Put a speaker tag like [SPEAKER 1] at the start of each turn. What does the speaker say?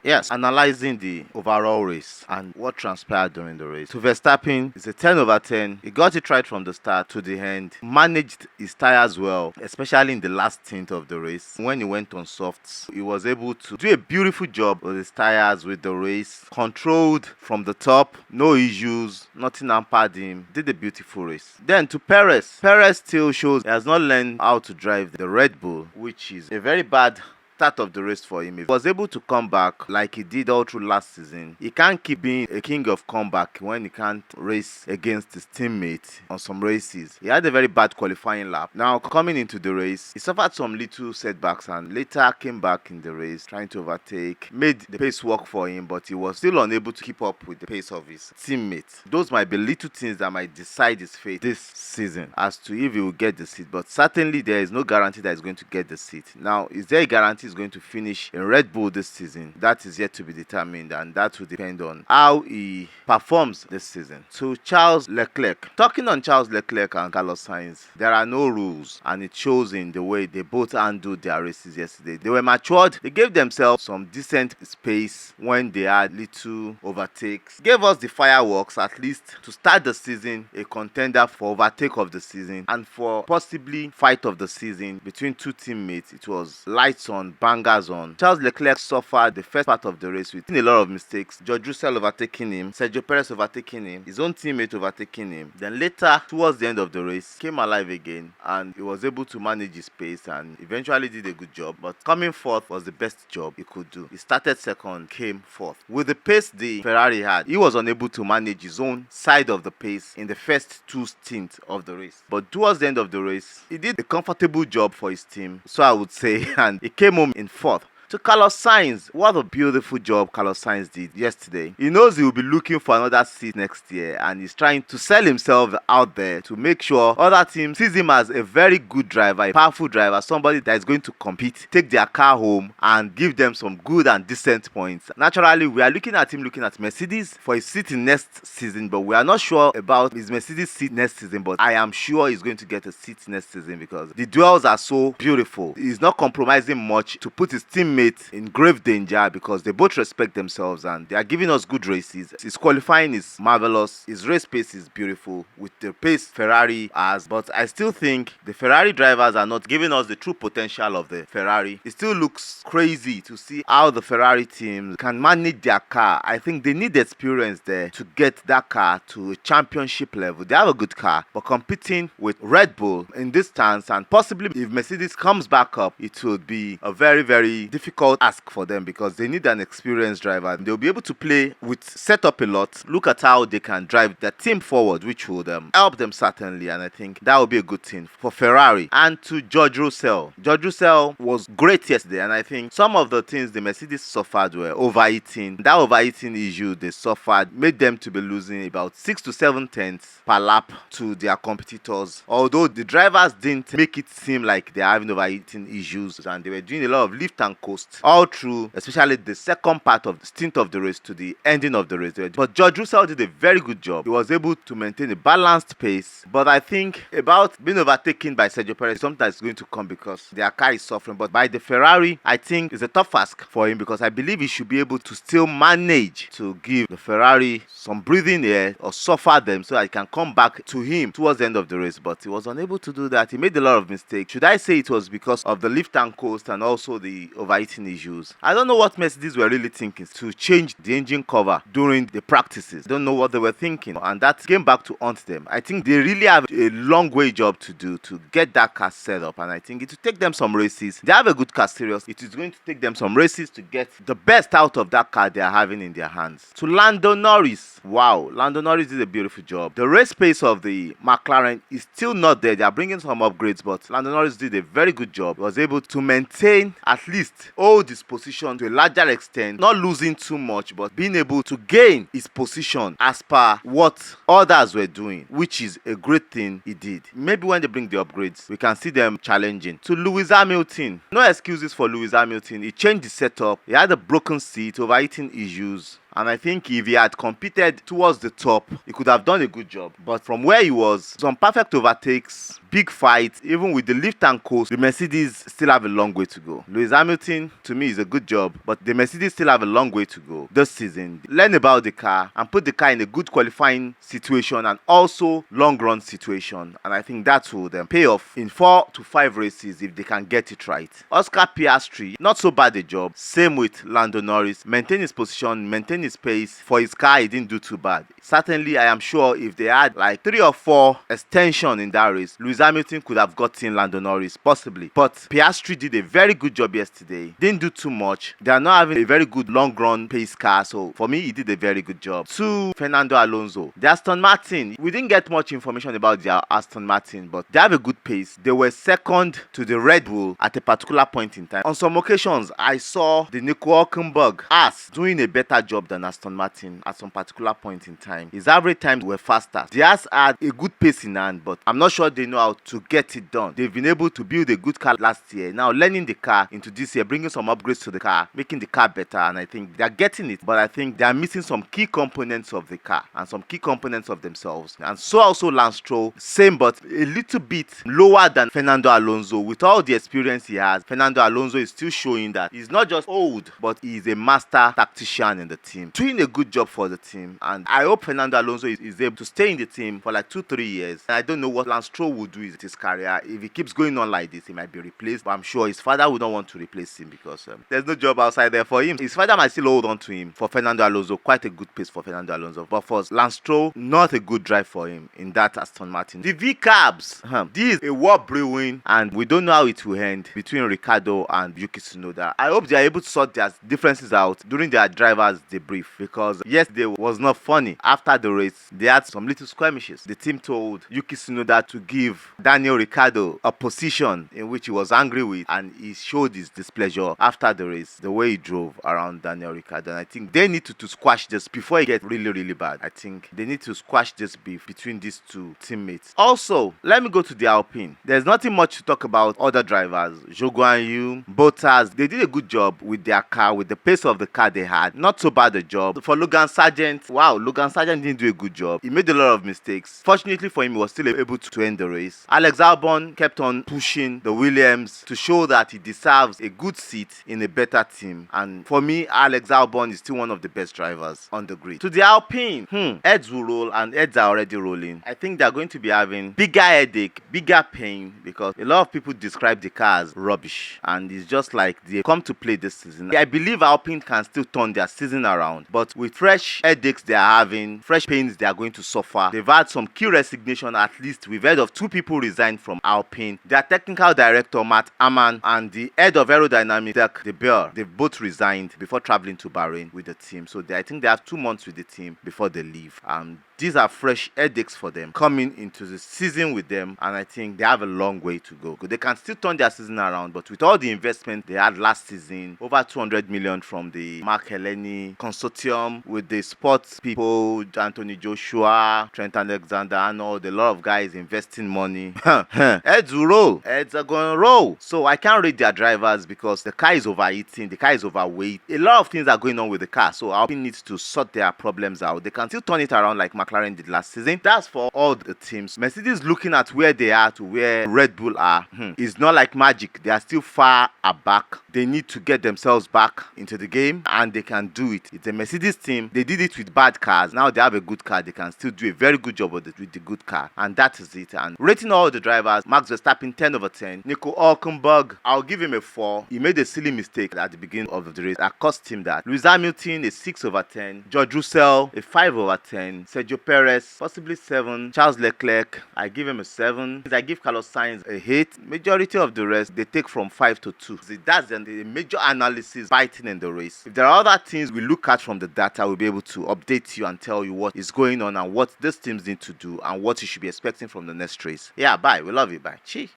[SPEAKER 1] Yes, analyzing the overall race and what transpired during the race. To Verstappen, it's a 10 over 10. He got it right from the start to the end. Managed his tires well, especially in the last stint of the race. When he went on softs, he was able to do a beautiful job with his tires with the race. Controlled from the top, no issues, nothing hampered him. Did a beautiful race. Then to Perez. Perez still shows he has not learned how to drive the Red Bull, which is a very bad start of the race for him. He was able to come back like he did all through last season. He can't keep being a king of comeback when he can't race against his teammate on some races. He had a very bad qualifying lap. Now coming into the race, he suffered some little setbacks and later came back in the race trying to overtake, made the pace work for him, but he was still unable to keep up with the pace of his teammates. Those might be little things that might decide his fate this season as to if he will get the seat, but certainly there is no guarantee that he's going to get the seat. Now, is there a guarantee is going to finish in Red Bull this season? That is yet to be determined, and that will depend on how he performs this season. So Charles Leclerc. Talking on Charles Leclerc and Carlos Sainz, there are no rules, and it shows in the way they both handled their races yesterday. They were matured. They gave themselves some decent space when they had little overtakes. Gave us the fireworks at least to start the season, a contender for overtake of the season and for possibly fight of the season between two teammates. It was lights on, bangers on. Charles Leclerc suffered the first part of the race with a lot of mistakes. George Russell overtaking him, Sergio Perez overtaking him, his own teammate overtaking him. Then later, towards the end of the race, came alive again and he was able to manage his pace and eventually did a good job. But coming fourth was the best job he could do. He started second, came fourth. With the pace the Ferrari had, he was unable to manage his own side of the pace in the first two stints of the race. But towards the end of the race, he did a comfortable job for his team, so I would say, and he came home in fourth. To Carlos Sainz, what a beautiful job Carlos Sainz did yesterday. He knows he will be looking for another seat next year and he's trying to sell himself out there to make sure other teams sees him as a very good driver, a powerful driver, somebody that is going to compete, take their car home and give them some good and decent points. Naturally, we are looking at Mercedes for his seat in next season, but we are not sure about his Mercedes seat next season, but I am sure he's going to get a seat next season because the duels are so beautiful. He's not compromising much to put his teammates in grave danger because they both respect themselves and they are giving us good races. His qualifying is marvelous. His race pace is beautiful with the pace Ferrari has, but I still think the Ferrari drivers are not giving us the true potential of the Ferrari. It still looks crazy to see how the Ferrari team can manage their car. I think they need experience there to get that car to a championship level. They have a good car, but competing with Red Bull in this stance and possibly if Mercedes comes back up, it will be a very, very difficult ask for them because they need an experienced driver. They'll be able to play with setup a lot, look at how they can drive their team forward, which would help them certainly, and I think that would be a good thing for Ferrari. And to George Russell. George Russell was great yesterday, and I think some of the things the Mercedes suffered were overheating. That overheating issue they suffered made them to be losing about 6 to 7 tenths per lap to their competitors, although the drivers didn't make it seem like they're having overheating issues and they were doing a lot of lift and coast all through, especially the second part of the stint of the race to the ending of the race. But George Russell did a very good job. He was able to maintain a balanced pace, but I think about being overtaken by Sergio Perez, something that's going to come because their car is suffering. But by the Ferrari, I think it's a tough ask for him because I believe he should be able to still manage to give the Ferrari some breathing air or suffer them so that he can come back to him towards the end of the race. But he was unable to do that. He made a lot of mistakes. Should I say it was because of the lift and coast and also the overheating issues? I don't know what Mercedes were really thinking to change the engine cover during the practices. Don't know what they were thinking, and that came back to haunt them. I think they really have a long way job to do to get that car set up, and I think it will take them some races. They have a good car, serious. It is going to take them some races to get the best out of that car they are having in their hands. To Lando Norris, wow, Lando Norris did a beautiful job. The race pace of the McLaren is still not there. They are bringing some upgrades, but Lando Norris did a very good job. He was able to maintain at least hold his position to a larger extent, not losing too much, but being able to gain his position as per what others were doing, which is a great thing he did. Maybe when they bring the upgrades, we can see them challenging. To Lewis Hamilton, no excuses for Lewis Hamilton. He changed the setup. He had a broken seat, overheating issues. And I think if he had competed towards the top, he could have done a good job. But from where he was, some perfect overtakes, big fights, even with the lift and coast, the Mercedes still have a long way to go. Lewis Hamilton, to me, is a good job, but the Mercedes still have a long way to go this season. Learn about the car and put the car in a good qualifying situation and also long run situation. And I think that will then pay off in 4 to 5 races if they can get it right. Oscar Piastri, not so bad a job. Same with Lando Norris. Maintain his position, maintain his pace. For his car, he didn't do too bad. Certainly, I am sure if they had like 3 or 4 extension in that race, Lewis Hamilton could have gotten Lando Norris, possibly. But Piastri did a very good job yesterday. Didn't do too much. They are not having a very good long run pace car, so for me, he did a very good job. To Fernando Alonso, the Aston Martin, we didn't get much information about their Aston Martin, but they have a good pace. They were second to the Red Bull at a particular point in time. On some occasions, I saw the Nico Hülkenberg as doing a better job than Aston Martin at some particular point in time. His average times were faster. Diaz had a good pace in hand, but I'm not sure they know how to get it done. They've been able to build a good car last year. Now learning the car into this year, bringing some upgrades to the car, making the car better, and I think they're getting it. But I think they are missing some key components of the car and some key components of themselves. And so also Lance Stroll, same but a little bit lower than Fernando Alonso. With all the experience he has, Fernando Alonso is still showing that he's not just old, but he's a master tactician in the team, doing a good job for the team. And I hope Fernando Alonso is able to stay in the team for like 2-3 years. And I don't know what Lance Stroll will do with his career. If he keeps going on like this, he might be replaced. But I'm sure his father would not want to replace him because there's no job outside there for him. His father might still hold on to him. For Fernando Alonso, quite a good pace for Fernando Alonso. But for Lance Stroll, not a good drive for him in that Aston Martin. The V-Cabs, this is a war brewing, and we don't know how it will end between Ricciardo and Yuki Tsunoda. I hope they are able to sort their differences out during their drivers debrief, because yesterday was not funny. After the race, they had some little skirmishes. The team told Yuki Tsunoda to give Daniel Ricciardo a position in which he was angry with, and he showed his displeasure after the race, the way he drove around Daniel Ricciardo. And I think they need to squash this before it gets really, really bad. I think they need to squash this beef between these two teammates. Also, let me go to the Alpine. There's nothing much to talk about other drivers. Zhou Guanyu, Bottas, they did a good job with their car, with the pace of the car they had. Not so bad a job. For Logan Sargent, wow, Logan Sargent didn't do a good job. He made a lot of mistakes. Fortunately for him, he was still able to end the race. Alex Albon kept on pushing the Williams to show that he deserves a good seat in a better team. And for me, Alex Albon is still one of the best drivers on the grid. To the Alpine, heads will roll, and heads are already rolling. I think they're going to be having bigger headache, bigger pain, because a lot of people describe the car as rubbish, and it's just like they come to play this season. I believe Alpine can still turn their season around, but with fresh headaches they are having, fresh pains they are going to suffer. They've had some key resignation. At least we've heard of 2 people resigned from Alpine. Their technical director Matt Amman and the head of aerodynamics Dirk De Boer, they've both resigned before traveling to Bahrain with the team. So I think they have 2 months with the team before they leave. These are fresh headaches for them coming into the season with them, and I think they have a long way to go. They can still turn their season around, but with all the investment they had last season, over 200 million from the Mark Heleni consortium, with the sports people, Anthony Joshua, Trent Alexander-Arnold, a lot of guys investing money. Heads will roll. Heads are going to roll. So I can't rate their drivers because the car is overheating, the car is overweight. A lot of things are going on with the car, so Alpine needs to sort their problems out. They can still turn it around like McLaren did last season. That's for all the teams. Mercedes looking at where they are to where Red Bull are. It's not like magic. They are still far back. They need to get themselves back into the game, and they can do it. It's a Mercedes team. They did it with bad cars. Now they have a good car. They can still do a very good job with the good car, and that is it. And rating all the drivers, Max Verstappen 10 over 10. Nico Hülkenberg, I'll give him a 4. He made a silly mistake at the beginning of the race that cost him that. Lewis Hamilton a 6 over 10. George Russell a 5 over 10. Sergio Perez possibly 7. Charles Leclerc, I give him a 7. I give Carlos Sainz a 8. Majority of the rest they take from 5 to 2. That's the major analysis biting in the race. If there are other things we look at from the data, we'll be able to update you and tell you what is going on and what these teams need to do and what you should be expecting from the next race. Yeah, bye. We love you. Bye. Cheers.